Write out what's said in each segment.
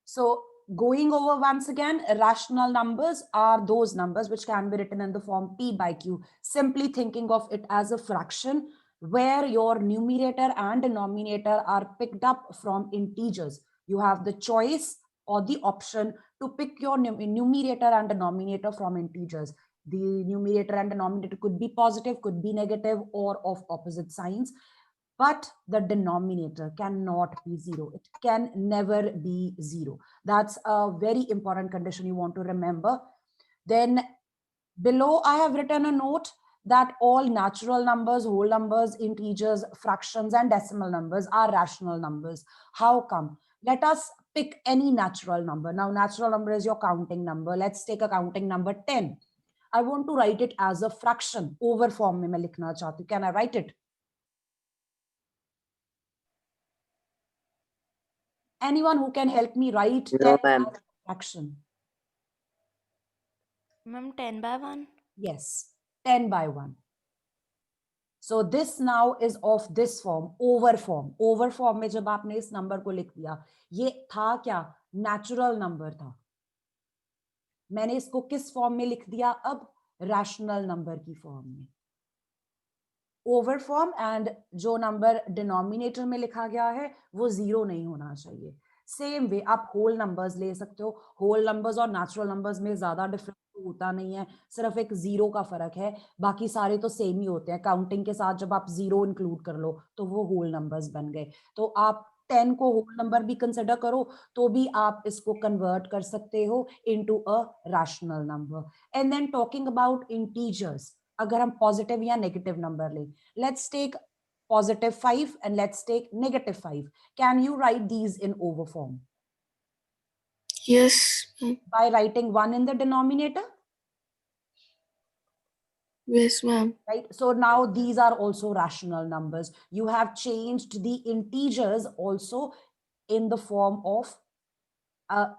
So going over once again, rational numbers are those numbers which can be written in the form p by q, simply thinking of it as a fraction where your numerator and denominator are picked up from integers. You have the choice or the option to pick your numerator and denominator from integers. The numerator and denominator could be positive, could be negative, or of opposite signs. But the denominator cannot be zero. It can never be zero. That's a very important condition you want to remember. Then below I have written a note that all natural numbers, whole numbers, integers, fractions, and decimal numbers are rational numbers. How come? Let us pick any natural number. Now, natural number is your counting number. Let's take a counting number 10. I want to write it as a fraction. Over form में मैं लिखना चाहती हूँ. Can I write it? Anyone who can help me write 10 as a fraction? Ma'am, 10 by 1? Yes, 10 by 1. So this now is of this form, over form. Over form में जब आपने इस number को लिख दिया, ये था क्या? नेचुरल नंबर था. मैंने इसको किस फॉर्म में लिख दिया? अब रैशनल नंबर की फॉर्म में. ओवर फॉर्म, एंड जो नंबर डिनोमिनेटर में लिखा गया है वो जीरो नहीं होना चाहिए. सेम वे आप होल नंबर्स ले सकते हो. होल नंबर्स और नेचुरल नंबर्स में ज्यादा डिफरेंस होता नहीं है, सिर्फ एक जीरो का फर्क है. बाकी सारे तो सेम ही होते हैं. काउंटिंग के साथ जब आप जीरो इंक्लूड कर लो तो वो होल नंबर्स बन गए. तो आप 10 को होल नंबर भी कंसिडर करो तो भी आप इसको कन्वर्ट कर सकते हो into a rational number. And then talking about integers, अगर हम पॉजिटिव या नेगेटिव नंबर लें, let's take positive 5 and let's take negative 5. Can you write these in over form? Yes. By writing 1 in the denominator? Yes, ma'am. Right. So now these are also rational numbers. You have changed the integers also in the form of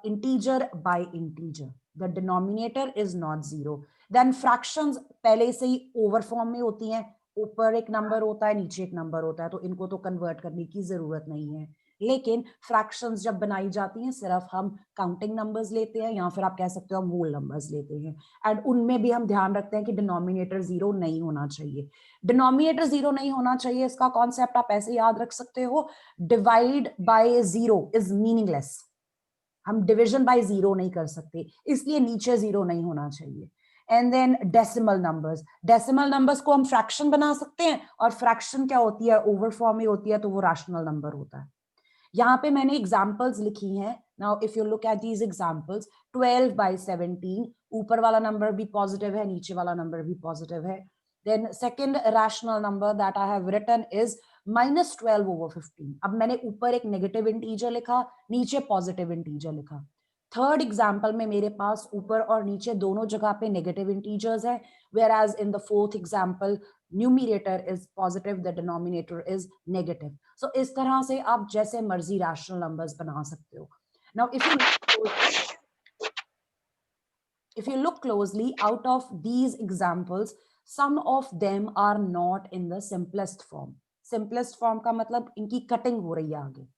integer by integer. The denominator is not zero. Then fractions पहले से ही over form में होती हैं. ऊपर एक number होता है, नीचे एक नंबर होता है, तो इनको तो कन्वर्ट करने की जरूरत नहीं है. लेकिन फ्रैक्शंस जब बनाई जाती हैं सिर्फ हम काउंटिंग नंबर्स लेते हैं, या फिर आप कह सकते हो हम होल नंबर्स लेते हैं. एंड उनमें भी हम ध्यान रखते हैं कि डिनोमिनेटर जीरो नहीं होना चाहिए. डिनोमिनेटर जीरो नहीं होना चाहिए, इसका कॉन्सेप्ट आप ऐसे याद रख सकते हो. Divide by zero is meaningless. हम डिवीजन बाय जीरो नहीं कर सकते, इसलिए नीचे जीरो नहीं होना चाहिए. And then decimal numbers. Decimal numbers को हम फ्रैक्शन बना सकते हैं, और फ्रैक्शन क्या होती है? ओवर फॉर्म में होती है, तो वो रैशनल नंबर होता है. यहाँ पे मैंने एग्जाम्पल्स लिखी हैं. Now if you look at these examples, 12 by 17, ऊपर वाला नंबर भी पॉजिटिव है, नीचे वाला नंबर भी पॉजिटिव है. Then second rational number that I have written is -12 over 15. अब मैंने ऊपर एक नेगेटिव इंटीजर लिखा, नीचे पॉजिटिव इंटीजर लिखा. थर्ड एग्जाम्पल में मेरे पास ऊपर और नीचे दोनों जगह पे नेगेटिव इंटीजर्स है, whereas in the fourth example numerator is positive, the denominator is negative. So इस तरह से आप जैसे मर्जी रैशनल नंबर्स बना सकते हो. Now if you look closely, out of these examples, some of them are not in the simplest form. Simplest form का मतलब इनकी कटिंग हो रही है आगे.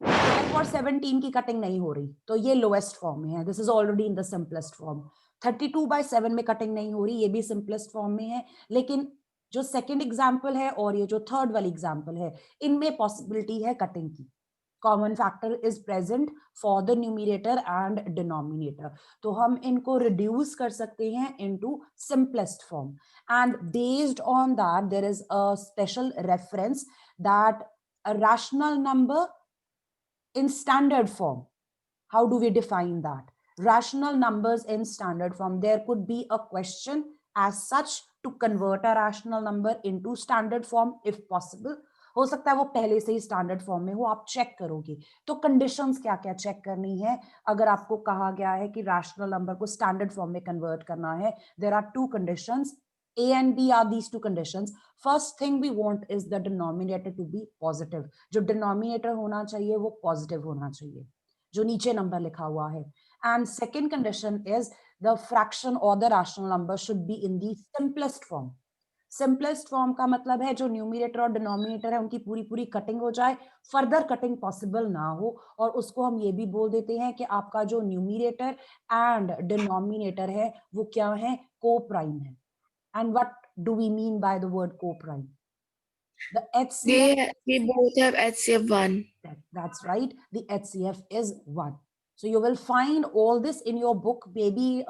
12 और 17 की कटिंग नहीं हो रही, तो ये लोएस्ट फॉर्म में है. This is already in the simplest form. 32 by 7 में कटिंग नहीं हो रही, ये भी सिंपलेस्ट फॉर्म में है. लेकिन जो सेकंड एग्जांपल है और ये जो थर्ड वाली एग्जांपल है, इनमें पॉसिबिलिटी है कटिंग की. Common factor is present for the numerator and denominator, तो हम इनको रिड्यूस कर सकते हैं into simplest form. And based on that there is a special reference that a rational number in standard form. How do we define that? Rational numbers in standard form. There could be a question as such to convert a rational number into standard form if possible. हो सकता है वो पहले से ही standard form में हो, आप check करोगे. तो कंडीशंस क्या क्या चेक करनी है अगर आपको कहा गया है कि रैशनल नंबर को स्टैंडर्ड फॉर्म में कन्वर्ट करना है? There are two conditions. A and B are these two conditions. First thing we want is the denominator to be positive. जो denominator होना चाहिए वो positive होना चाहिए, जो नीचे नंबर लिखा हुआ है. And second condition is the fraction or the rational number should be in the simplest form. Simplest form का मतलब है जो न्यूमरेटर और डिनोमिनेटर है उनकी पूरी पूरी कटिंग हो जाए, फर्दर कटिंग पॉसिबल ना हो, और उसको हम ये भी बोल देते हैं कि आपका जो न्यूमरेटर एंड डिनोमिनेटर है वो क्या है, को प्राइम है. And what do we mean by the word coprime? The HCF, We both have HCF 1. that's right, the HCF is 1. So you will find all this in your book. Maybe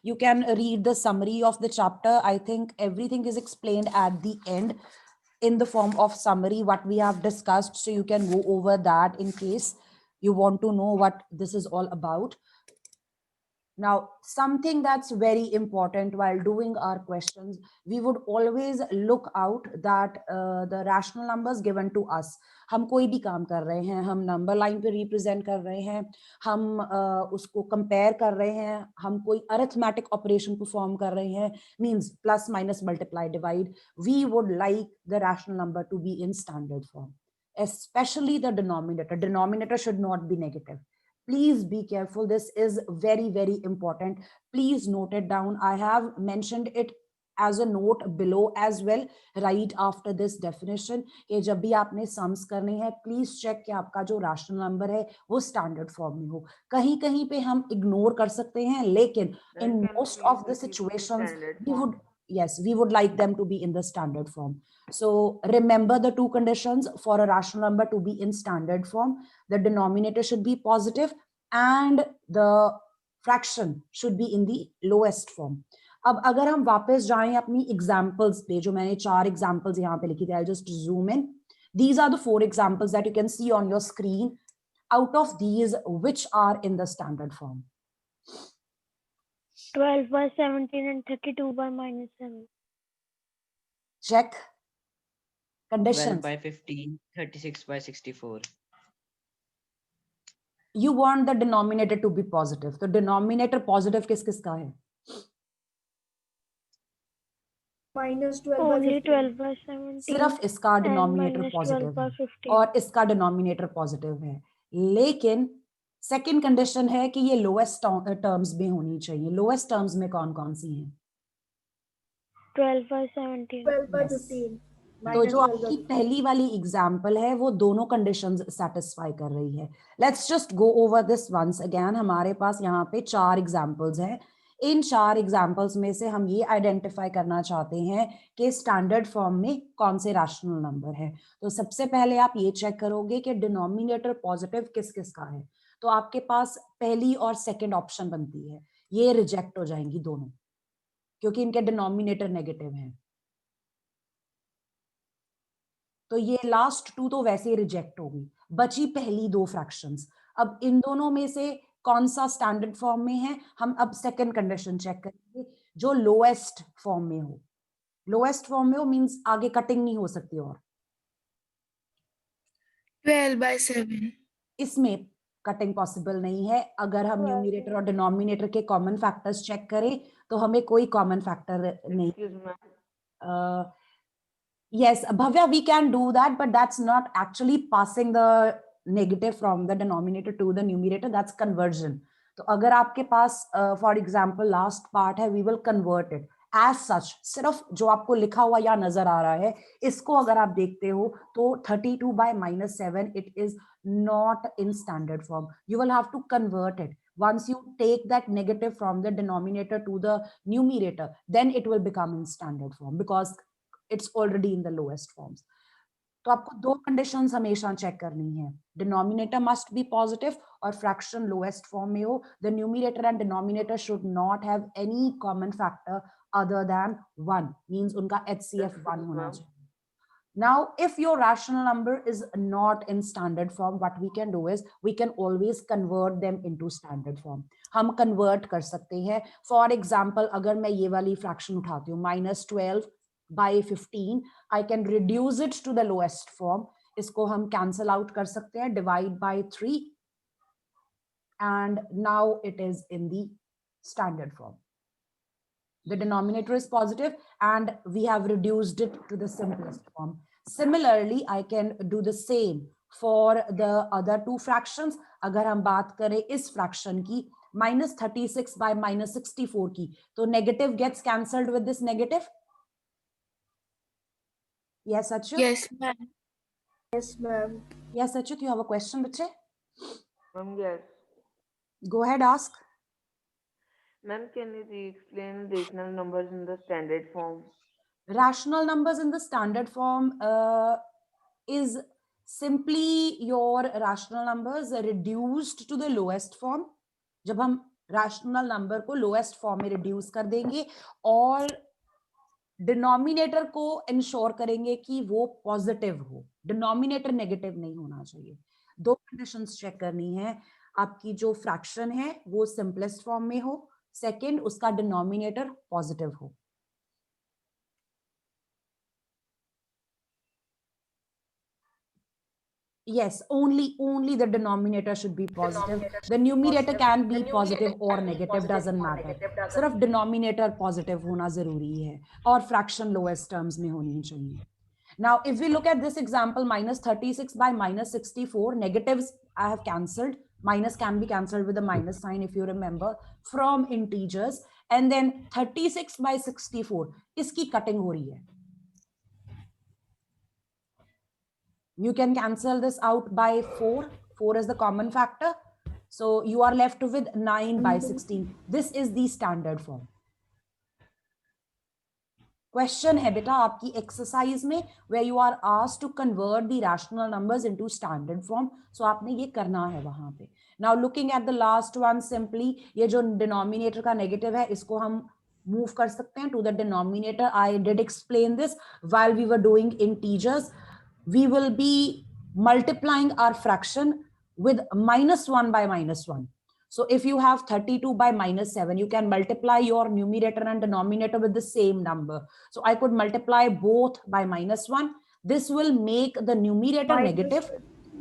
you can read the summary of the chapter. I think everything is explained at the end in the form of summary, what we have discussed. So you can go over that in case you want to know what this is all about. Now, something that's very important while doing our questions, we would always look out that the rational numbers given to us. हम कोई भी काम कर रहे हैं, हम number line पे represent कर रहे हैं, हम उसको कंपेयर कर रहे हैं, हम कोई अरिथमेटिक ऑपरेशन परफॉर्म कर रहे हैं, means plus minus multiply divide, we would like the rational number to be in standard form, especially the denominator. Denominator should not be negative. Please be careful. This is very, very important. Please note it down. I have mentioned it as a note below as well, right after this definition. कि जब भी आपने sums करने हैं, please check कि आपका जो rational number है वो standard form में हो. कहीं कहीं पे हम ignore कर सकते हैं, लेकिन in most of the situations we would like them to be in the standard form. So remember the two conditions for a rational number to be in standard form. The denominator should be positive and the fraction should be in the lowest form. अब अगर हम वापस जाएं अपनी examples पे, जो मैंने 4 examples यहाँ पे लिखी थी, I'll just zoom in. These are the 4 examples that you can see on your screen. Out of these, which are in the standard form? 12 by 17 and 32 by minus 7. Check. 12 Conditions. by 15, 36 by 64. You want the denominator to be positive. तो denominator positive किस किस का है? Minus 12 by Only 15. 12 by 17. सिर्फ इसका and denominator minus 12 positive by है 15. और इसका डिनोमिनेटर पॉजिटिव है, लेकिन सेकंड कंडीशन है कि ये लोएस्ट टर्म्स में होनी चाहिए. लोएस्ट टर्म्स में कौन कौन सी हैं? 12 by 17. 12 by Yes. 15. तो Minus जो 12 by आपकी 15. पहली वाली एग्जांपल है वो दोनों कंडीशंस सेटिस्फाई कर रही है. Let's just go over this once again. हमारे पास यहाँ पे 4 एग्जांपल्स हैं. इन 4 एग्जांपल्स में से हम ये आइडेंटिफाई करना चाहते हैं कि स्टैंडर्ड फॉर्म में कौन से रैशनल नंबर है. तो सबसे पहले आप ये चेक करोगे कि डिनोमिनेटर पॉजिटिव किस किस का है. तो आपके पास पहली और सेकंड ऑप्शन बनती है, ये रिजेक्ट हो जाएंगी दोनों, क्योंकि इनके डिनोमिनेटर नेगेटिव हैं. तो ये लास्ट 2 तो वैसे ही रिजेक्ट होगी, बची पहली 2 फ्रैक्शंस. अब इन दोनों में से कौन सा स्टैंडर्ड फॉर्म में है, हम अब सेकंड कंडीशन चेक करेंगे, जो लोएस्ट फॉर्म में हो. लोएस्ट फॉर्म में हो मींस आगे कटिंग नहीं हो सकती. और 12 by 7. इसमें कटिंग पॉसिबल नहीं है. अगर हम न्यूमरेटर और डिनोमिनेटर के कॉमन फैक्टर्स चेक करें तो हमें कोई कॉमन फैक्टर नहीं. Yes, Bhavya, we can do that, but that's not actually passing the negative from the denominator to the numerator. That's conversion. तो अगर आपके पास for example last part है, we will convert it as such. सिर्फ जो आपको लिखा हुआ या नजर आ रहा है, इसको अगर आप देखते हो तो 32 by minus 7 it is not in standard form. You will have to convert it. Once you take that negative from the denominator to the numerator, then it will become in standard form because it's already in the lowest forms. तो आपको 2 conditions हमेशा check करनी है. Denominator must be positive और fraction lowest form में हो. The numerator and denominator should not have any common factor other than 1, means उनका HCF 1 होना चाहिए. Now, if your rational number is not in standard form, what we can do is we can always convert them into standard form. हम convert कर सकते हैं. For example, अगर मैं ये वाली fraction उठाती हूँ minus 12 by 15, I can reduce it to the lowest form. इसको हम cancel out कर सकते हैं, divide by 3, and now it is in the standard form. The denominator is positive and we have reduced it to the simplest form. Similarly, I can do the same for the other 2 fractions. अगर हम बात करें इस fraction की, minus 36 by minus 64 की, तो negative gets cancelled with this negative. Yes, Achyut? Yes, ma'am. Yes, ma'am. Yes, Achyut, you have a question, bache? Ma'am, yes. Go ahead, ask. Ma'am, can you re-explain rational numbers in the standard form? Rational numbers in the standard form is simply your rational numbers reduced to the lowest form. जब हम rational number को lowest form में reduce कर देंगे और denominator को ensure करेंगे कि वो पॉजिटिव हो, डिनोमिनेटर नेगेटिव नहीं होना चाहिए. दो कंडीशंस चेक करनी है. आपकी जो फ्रैक्शन है वो सिंपलेस्ट फॉर्म में हो, सेकंड उसका डिनोमिनेटर पॉजिटिव हो. Yes, only the denominator should be positive. The numerator can be positive or negative, doesn't matter. सिर्फ denominator positive होना जरूरी है और fraction lowest terms में होनी चाहिए. Now, if we look at this example, minus 36 by minus 64, negatives I have cancelled. Minus can be cancelled with a minus sign if you remember from integers. And then 36 by 64, इसकी cutting हो रही है. You can cancel this out by 4. 4 is the common factor. So you are left with 9 by 16. This is the standard form. Question है बेटा आपकी exercise में where you are asked to convert the rational numbers into standard form. So आपने ये करना है वहां पे. Now looking at the last one, simply ये जो denominator का negative है इसको हम move कर सकते हैं to the denominator. I did explain this while we were doing integers. We will be multiplying our fraction with minus 1 by minus 1. So if you have 32 by minus 7, you can multiply your numerator and denominator with the same number. So I could multiply both by minus 1. This will make the numerator negative,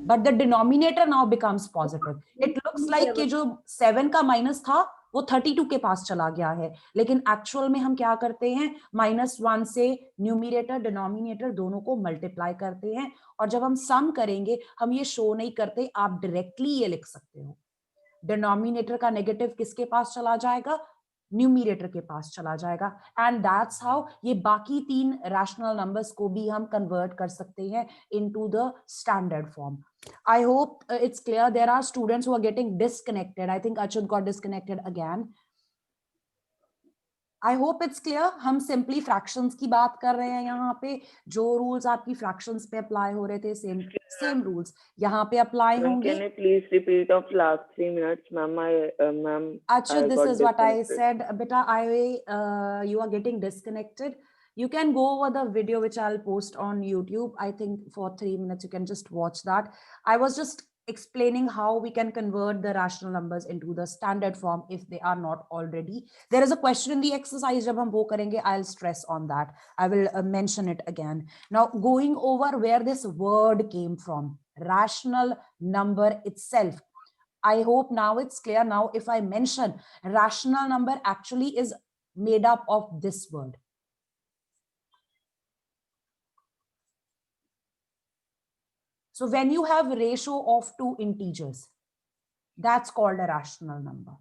but the denominator now becomes positive. It looks like कि जो 7 का minus था वो 32 के पास चला गया है, लेकिन एक्चुअल में हम क्या करते हैं, -1 से न्यूमिनेटर डिनोमिनेटर दोनों को मल्टीप्लाई करते हैं, और जब हम सम करेंगे हम ये शो नहीं करते, आप डायरेक्टली ये लिख सकते हो. डिनोमिनेटर का नेगेटिव किसके पास चला जाएगा, न्यूमिनेटर के पास चला जाएगा. एंड दैट्स हाउ ये बाकी 3 रैशनल नंबर्स को भी हम कन्वर्ट कर सकते हैं into the standard form. I hope it's clear. There are students who are getting disconnected. I think Achyut got disconnected again. I hope it's clear. हम simply fractions की बात कर रहे हैं यहाँ पे. जो rules आपकी fractions पे apply हो रहे थे, same rules यहाँ पे apply होंगे. Can you please repeat of last 3 minutes, ma'am? Ma'am. Achyut, this is what I said. Beta, you are getting disconnected. You can go over the video which I'll post on YouTube. I think for 3 minutes, you can just watch that. I was just explaining how we can convert the rational numbers into the standard form if they are not already. There is a question in the exercise. जब हम वो करेंगे, I'll stress on that. I will mention it again. Now, going over where this word came from, rational number itself. I hope now it's clear. Now, if I mention rational number actually is made up of this word. So when you have ratio of 2 integers, that's called a rational number.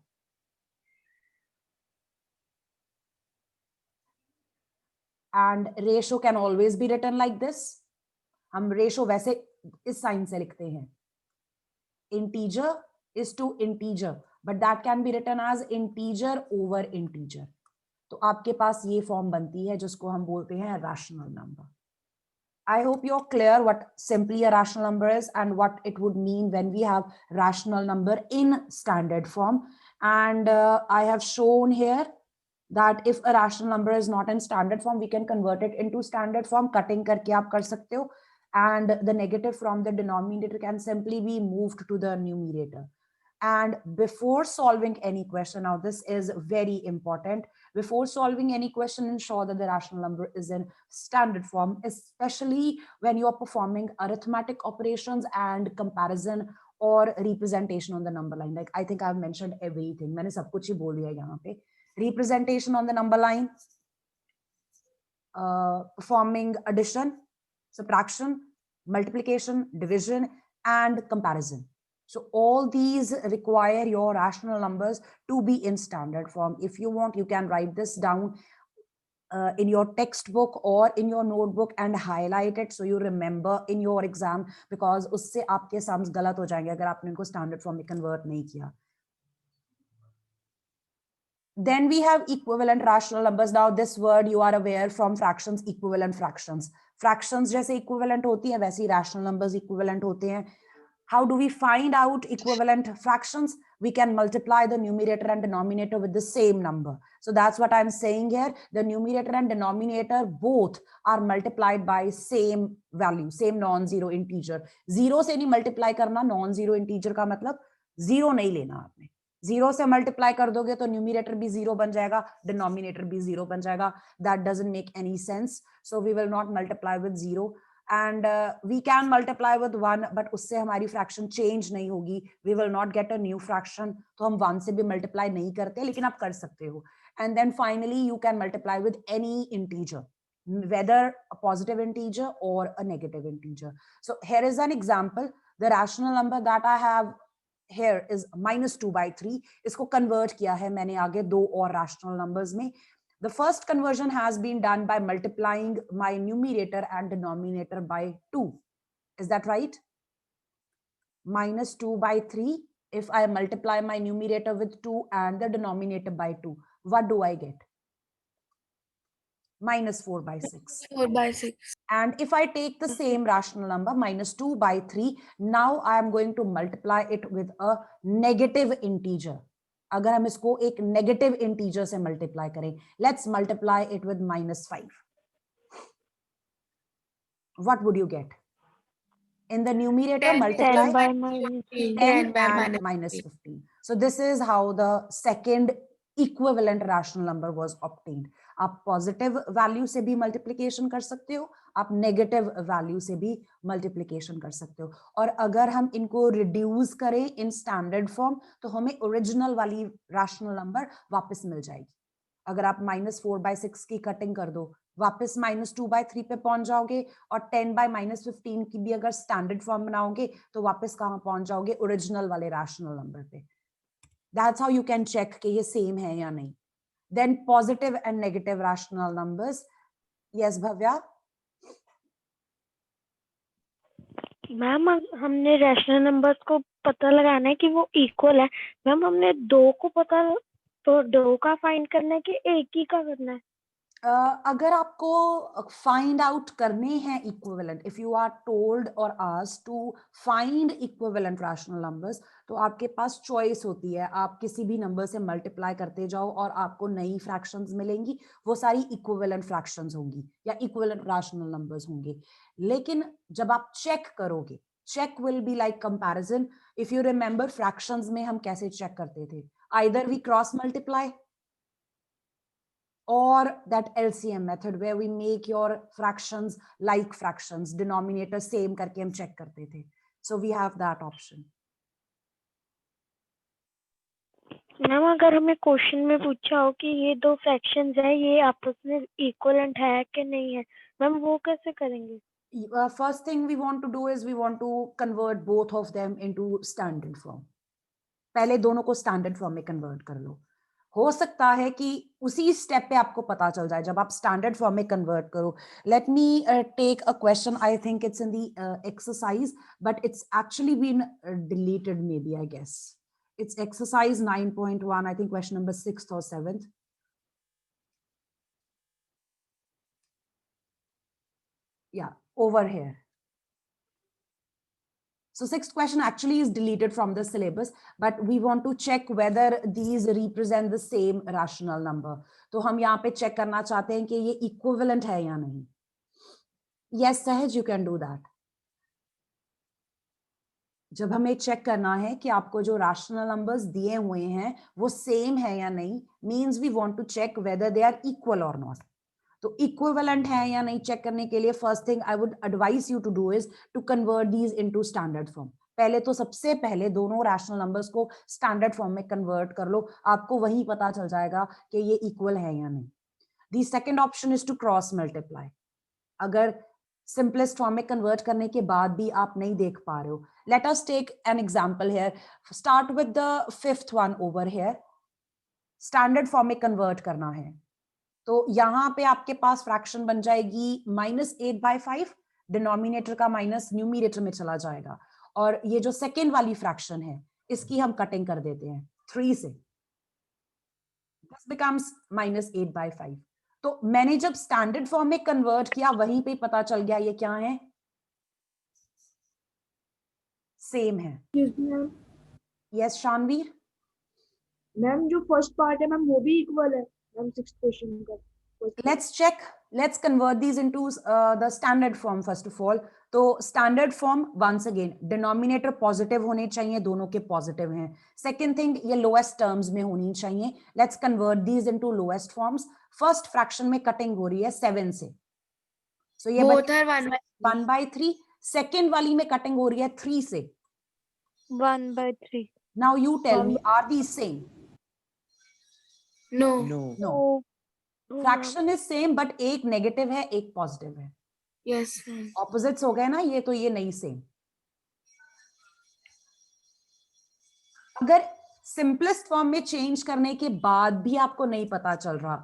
And ratio can always be written like this. हम ratio वैसे इस sign से लिखते हैं. Integer is to integer, but that can be written as integer over integer. तो आपके पास ये form बनती है जिसको हम बोलते हैं rational number. I hope you're clear what simply a rational number is and what it would mean when we have rational number in standard form. And I have shown here that if a rational number is not in standard form, we can convert it into standard form. Cutting करके आप कर सकते हो. And the negative from the denominator can simply be moved to the numerator. And before solving any question, now this is very important. Before solving any question, ensure that the rational number is in standard form, especially when you are performing arithmetic operations and comparison or representation on the number line. Like I think I've mentioned everything. मैंने सब कुछ ही बोल दिया यहाँ पे. Representation on the number line, performing addition, subtraction, multiplication, division, and comparison. So all these require your rational numbers to be in standard form. If you want, you can write this down. in your textbook or in your notebook and highlight it so you remember in your exam, because उससे आपके sums गलत हो जाएंगे अगर आपने इनको standard form में convert नहीं किया. Then we have equivalent rational numbers. Now this word you are aware from fractions, equivalent fractions. Fractions जैसे equivalent होती है वैसे ही rational numbers equivalent होते हैं. How do we find out equivalent fractions? We can multiply the numerator and denominator with the same number. So that's what I'm saying here. The numerator and denominator both are multiplied by same value, same non-zero integer. Zero से नहीं multiply करना, non-zero integer का मतलब zero नहीं लेना आपने. Zero से multiply कर दोगे तो numerator भी zero बन जाएगा, denominator भी zero बन जाएगा. That doesn't make any sense. So we will not multiply with zero. And we can multiply with 1, but उससे हमारी fraction change नहीं होगी. We will not get a new fraction. तो हम 1 से भी multiply नहीं करते, लेकिन आप कर सकते हो. And then finally you can multiply with any integer, whether a positive integer or a negative integer. So here is an example. The rational number that I have here is -2/3. इसको convert किया है मैंने आगे दो और rational numbers में. The first conversion has been done by multiplying my numerator and denominator by 2. Is that right? -2/3. If I multiply my numerator with 2 and the denominator by 2, what do I get? -4/6. 4/6. And if I take the same rational number, -2/3, now I am going to multiply it with a negative integer. अगर हम इसको एक negative integer से multiply करें, let's multiply it with -5. What would you get? In the numerator, 10 multiply by -15. 10 by and -15. So this is how the second equivalent rational number was obtained. आप positive value से भी multiplication कर सकते हो, आप negative value से भी multiplication कर सकते हो. और अगर हम इनको रिड्यूस करें इन स्टैंडर्ड फॉर्म तो हमें ओरिजिनल वाली रैशनल नंबर वापस मिल जाएगी. अगर आप -4/6 की कटिंग कर दो, वापस -2/3 पे पहुंच जाओगे, और 10 by -15 की भी अगर स्टैंडर्ड फॉर्म बनाओगे तो वापस कहां पहुंच जाओगे? ओरिजिनल वाले रैशनल नंबर पे. That's how you can check कि ये सेम है या नहीं. Then positive and negative rational numbers. Yes, Bhavya. Ma'am हमने रैशनल नंबर्स को पता लगाना है कि वो इक्वल है. मैम हमने दो को पता, तो दो का फाइंड करना है कि एक ही का करना है? अगर आपको फाइंड आउट करने हैं equivalent, if you are told और asked to find equivalent rational numbers, तो आपके पास चॉइस होती है. आप किसी भी नंबर से मल्टीप्लाई करते जाओ और आपको नई फ्रैक्शंस मिलेंगी. वो सारी इक्विवेलेंट फ्रैक्शंस होंगी या इक्विवेलेंट रैशनल नंबर्स होंगे. लेकिन जब आप चेक करोगे, check will be like comparison. If you remember fractions में हम कैसे चेक करते थे? Either we cross multiply or that LCM method where we make your fractions like fractions, denominator same करके हम check करते थे. So we have that option. Ma'am अगर हमें क्वेश्चन में पूछा हो कि ये दो फ्रैक्शंस है, ये आपस में इक्वलेंट है कि नहीं है, मैम वो कैसे करेंगे? First thing we want to do is we want to convert both of them into standard form. पहले दोनों को standard form में convert कर लो. हो सकता है कि उसी स्टेप पे आपको पता चल जाए जब आप स्टैंडर्ड फॉर्म में कन्वर्ट करो. Let me take a question. I think it's in the exercise, but it's actually been deleted maybe, I guess. It's exercise 9.1. I think question number 6th or 7th. Yeah, over here. So 6th question actually is deleted from the syllabus, but we want to check whether these represent the same rational number. तो हम यहाँ पे check करना चाहते हैं कि ये equivalent है या नहीं. Yes, Sahaj, you can do that. जब हमें check करना है कि आपको जो rational numbers दिए हुए हैं वो same है या नहीं, means we want to check whether they are equal or not. तो इक्विवेलेंट है या नहीं चेक करने के लिए first thing I would advise you to do is to convert these into standard form. पहले तो सबसे पहले दोनों रैशनल नंबर्स को स्टैंडर्ड फॉर्म में कन्वर्ट कर लो. आपको वही पता चल जाएगा कि ये इक्वल है या नहीं. The second option is to cross multiply. अगर सिंपलेस्ट फॉर्म में कन्वर्ट करने के बाद भी आप नहीं देख पा रहे हो, let us take an example here. Start with the fifth one over here. Standard form में कन्वर्ट करना है तो यहाँ पे आपके पास फ्रैक्शन बन जाएगी -8/5, डिनोमिनेटर का माइनस न्यूमरेटर में चला जाएगा, और ये जो सेकेंड वाली फ्रैक्शन है इसकी हम कटिंग कर देते हैं 3 से, दिस बिकम्स -8/5। तो मैंने जब स्टैंडर्ड फॉर्म में कन्वर्ट किया वहीं पे पता चल गया ये क्या है, सेम है। मैम यस शानवीर, मैम जो फर्स्ट पार्ट है मैम वो भी इक्वल है मैम 6th क्वेश्चन का। let's check, let's convert these into the standard form first of all। तो standard form once again denominator positive होने चाहिए, दोनों के positive हैं। second thing ये lowest terms में होनी चाहिए। let's convert these into lowest forms। first fraction में cutting हो रही है 7 से, so ये both are 1/3। 1/3। second वाली में cutting हो रही है 3 से। 1/3। now you tell me, are these same? No। no, तो fraction is same but एक negative है एक positive है, Yes ma'am। ऑपोजिट्स हो गए ना ये, तो ये नहीं सेम। अगर सिंपलेस्ट फॉर्म में चेंज करने के बाद भी आपको नहीं पता चल रहा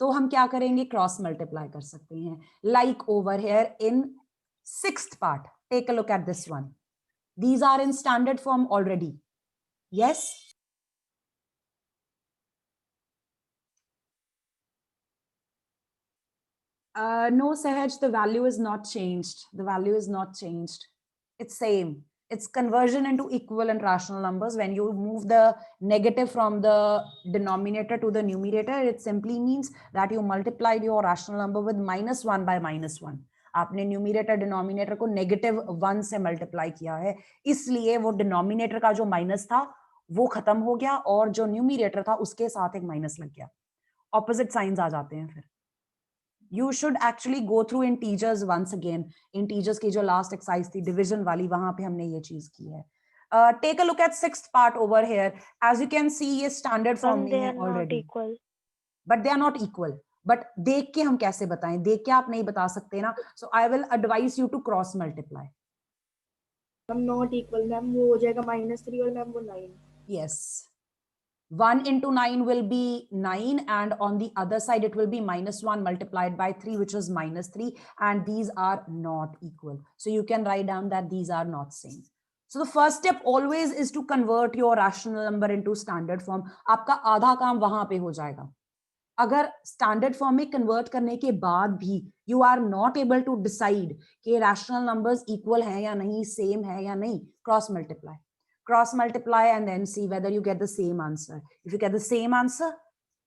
तो हम क्या करेंगे, क्रॉस मल्टीप्लाई कर सकते हैं। Like over here in 6th part, take a look at this one, these are in standard form already. Yes, no Sahaj, the value is not changed, the value is not changed, it's same, it's conversion into equivalent rational numbers. When you move the negative from the denominator to the numerator, it simply means that you multiplied your rational number with -1 by -1। आपने numerator denominator को -1 से multiply किया है, इसलिए वो denominator का जो minus था वो खत्म हो गया और जो न्यूमिनेटर था उसके साथ एक माइनस लग गया, ऑपोजिट साइंस आ जाते हैं। फिर you should actually go through integers once again। integers की जो last exercise थी division वाली, वहां पे हमने ये चीज की है। take a look at 6th part over here, as you can see ये standard form में they है are not already, equal। but they are not equal। but देख के हम कैसे बताएं, देख के आप नहीं बता सकते ना, so I will advise you to cross multiply। Ma'am not equal ma'am वो हो जाएगा -3 और मैम वो 9। yes, 1 into 9 will be 9 and on the other side it will be -1 multiplied by 3 which is -3, and these are not equal, so you can write down that these are not same। so the first step always is to convert your rational number into standard form। आपका आधा काम वहां पे हो जाएगा। अगर standard form में convert करने के बाद भी you are not able to decide कि रैशनल नंबर्स इक्वल हैं या नहीं, सेम है या नहीं, cross multiply and then see whether you get the same answer। if you get the same answer,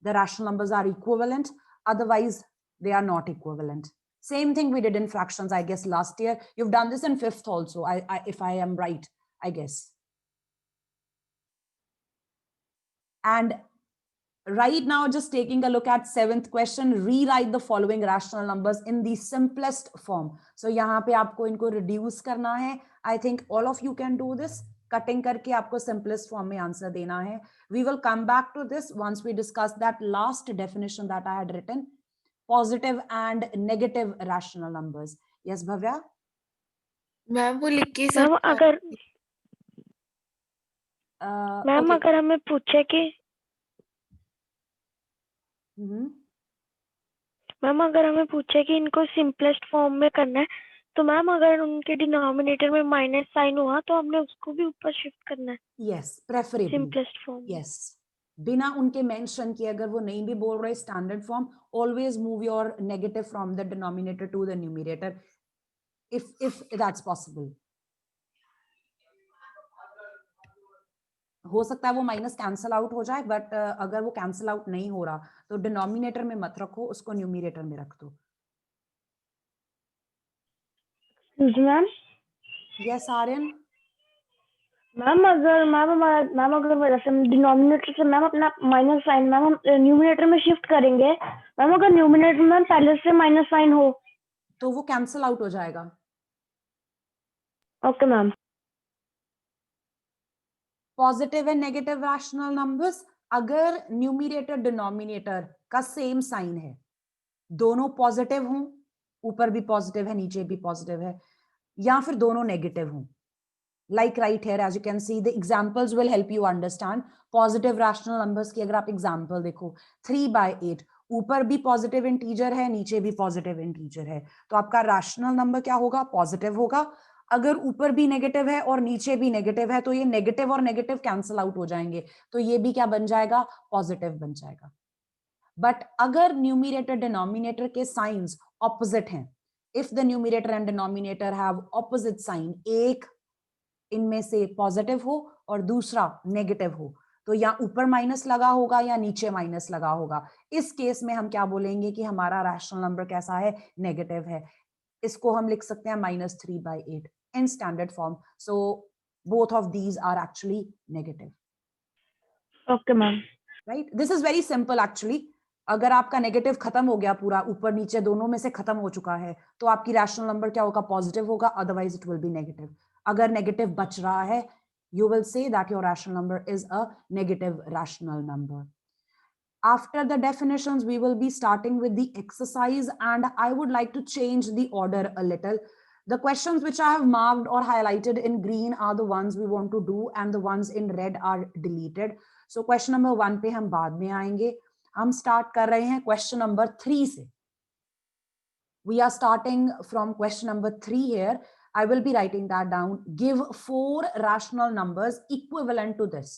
the rational numbers are equivalent, otherwise they are not equivalent। same thing we did in fractions, I guess last year, you've done this in 5th also, if I am right, I guess। and right now just taking a look at 7th question, rewrite the following rational numbers in the simplest form। so यहाँ पे आपको इनको reduce करना है, I think all of you can do this, cutting करके आपको simplest form में answer देना है। We will come back to this once we discuss that last definition that I had written, positive and negative rational numbers. Yes Bhavya ma'am वो लिख के ma'am अगर ma'am okay। अगर हमें पूछे कि मैम अगर हमें पूछे कि इनको सिंपलेस्ट फॉर्म में करना है, तो मैम अगर उनके डिनोमिनेटर में माइनस साइन हुआ तो हमने उसको भी ऊपर शिफ्ट करना है। Yes, preferably simplest form. Yes, बिना उनके मेंशन किए, अगर वो नहीं भी बोल रहे standard form, always move your negative from the denominator to the numerator if that's possible। हो सकता है वो माइनस कैंसल आउट हो जाए, बट अगर वो कैंसल आउट नहीं हो रहा तो डिनोमिनेटर में मत रखो, उसको न्यूमरेटर में रख दो। Ma'am yes Aryan. मैम अगर डिनोमिनेटर से मैम अपना माइनस साइन मैम हम न्यूमरेटर में शिफ्ट करेंगे, मैम अगर न्यूमरेटर में पहले से माइनस साइन हो तो वो कैंसल आउट हो जाएगा। Okay ma'am. Positive and negative rational numbers, अगर न्यूमरेटर डिनोमिनेटर का सेम साइन है, दोनों पॉजिटिव हों, ऊपर भी पॉजिटिव है नीचे भी पॉजिटिव है, या फिर दोनों नेगेटिव हों, like right here as you can see, the examples will help you understand positive rational numbers की अगर आप example देखो 3/8, ऊपर भी पॉजिटिव इंटीजर है, नीचे भी पॉजिटिव इंटीजर है, तो आपका रैशनल नंबर क्या होगा? पॉजिटिव होगा। अगर ऊपर भी नेगेटिव है और नीचे भी नेगेटिव है तो ये नेगेटिव और नेगेटिव कैंसिल आउट हो जाएंगे, तो ये भी क्या बन जाएगा? पॉजिटिव बन जाएगा। बट अगर न्यूमिनेटर डिनोमिनेटर के साइंस ऑपोजिट हैं, if the numerator and denominator have opposite sign, एक इनमें से पॉजिटिव हो और दूसरा नेगेटिव हो, तो या ऊपर माइनस लगा होगा या नीचे माइनस लगा होगा। इस केस में हम क्या बोलेंगे कि हमारा रैशनल नंबर कैसा है? नेगेटिव है। इसको हम लिख सकते हैं -3/8 in standard form. So both of these are actually negative. Okay ma'am. Right? This is very simple actually. अगर आपका नेगेटिव खत्म हो गया पूरा, ऊपर नीचे दोनों में से खत्म हो चुका है, तो आपकी रैशनल नंबर क्या होगा? पॉजिटिव होगा, otherwise it will be negative. अगर नेगेटिव बच रहा है, you will say that your rational number is a negative rational number. After the definitions, we will be starting with the exercise, and I would like to change the order a little. The questions which I have marked or highlighted in green are the ones we want to do, and the ones in red are deleted. So question number 1 पे हम बाद में आएंगे। हम start कर रहे हैं question number 3 से। We are starting from question number 3 here. I will be writing that down. Give 4 rational numbers equivalent to this.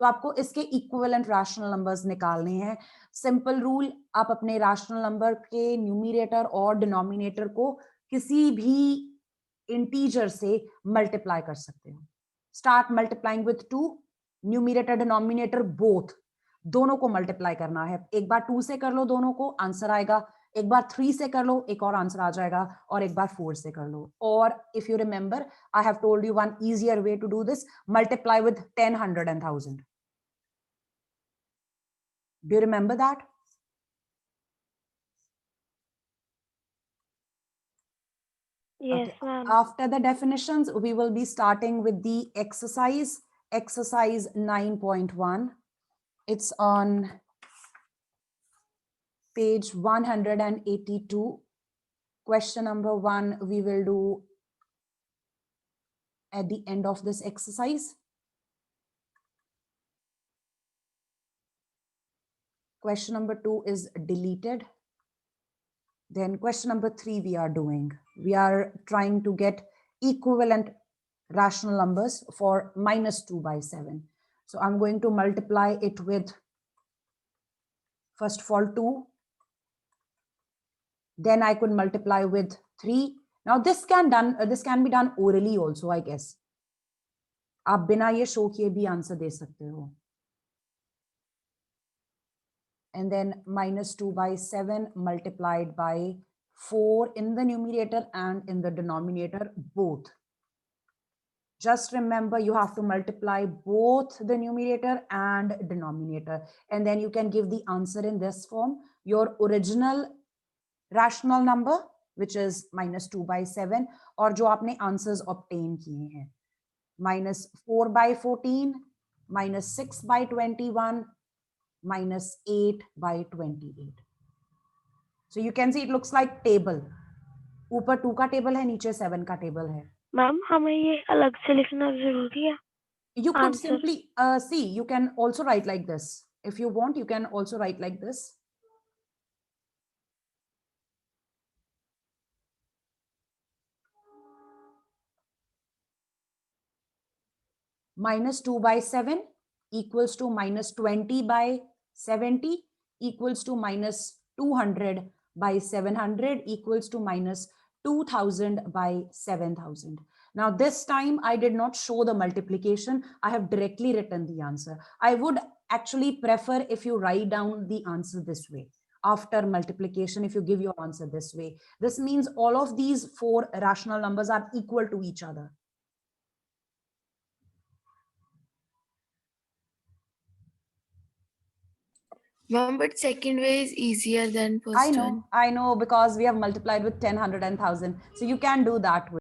तो आपको इसके इक्विवेलेंट रैशनल नंबर्स निकालने हैं। सिंपल रूल, आप अपने रैशनल नंबर के न्यूमिनेटर और डिनोमिनेटर को किसी भी इंटीजर से मल्टीप्लाई कर सकते हो। Start multiplying with 2, numerator denominator both, दोनों को मल्टीप्लाई करना है। एक बार 2 से कर लो दोनों को, आंसर आएगा। एक बार 3 से कर लो, एक और आंसर आ जाएगा। और एक बार 4 से कर लो। और if you remember, I have told you one easier way to do this. Multiply with 10, 100 and 1000. Do you remember that? Yes Okay. Ma'am. After the definitions, we will be starting with the exercise, exercise 9.1. It's on page 182. Question number 1 we will do at the end of this exercise. Question number 2 is deleted. Then question number 3 we are doing. We are trying to get equivalent rational numbers for -2/7. So I'm going to multiply it with, first of all, 2. Then I could multiply with 3. Now this can be done orally also, I guess. आप बिना ये show किए भी answer दे सकते हो। And then -2/7 multiplied by 4 in the numerator and in the denominator both. Just remember, you have to multiply both the numerator and denominator, and then you can give the answer in this form. Your original rational number, which is -2/7, और जो आपने answers obtain किए हैं, -4/14, -6/21, -8/28. So you can see it looks like table. ऊपर 2 का table है, नीचे 7 का टेबल है। मैम हमें ये अलग से लिखना जरूरी है? You could Answer. simply see, you can also write like this. If you want, you can also write like this. -2/7 equals to -20/70 equals to -200/700 equals to -2000/7000. Now this time I did not show the multiplication. I have directly written the answer. I would actually prefer if you write down the answer this way. After multiplication, if you give your answer this way, this means all of these 4 rational numbers are equal to each other. Ma'am, but second way is easier than first one. I know, because we have multiplied with 10, 100 and 1000. So you can do that way.